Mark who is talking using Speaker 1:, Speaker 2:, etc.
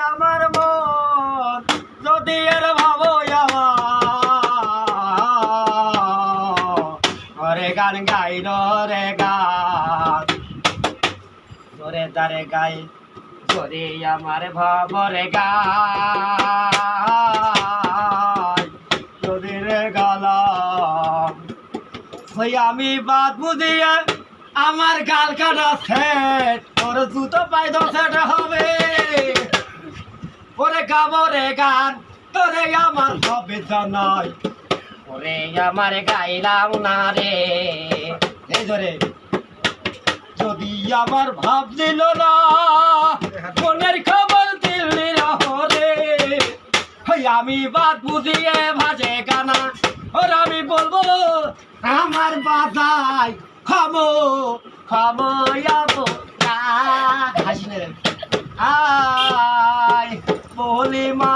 Speaker 1: আমার মন যদি এর ভাবো আমার গান গাই রে গান ধরে তারে গাই ধরে আমার ভাবরে গাই যদি রে গালাম ওই আমি বাদ বুঝিয়ে আমার গাল কাটা সেট ওর জুতো পাইতো সেট হবে ওরে গাবো রে গান তোরে আমার হবে জানাই ওরে আমার গাইলাম না রে এই ধরে যদি আমার ভাব দিল না মনের খবর দিল্লি রে আমি বাদ বুঝিয়ে ভাজে গানা ওর আমি বলবো আমার বাজাই খামো খামো হাসি আয় বলি মা।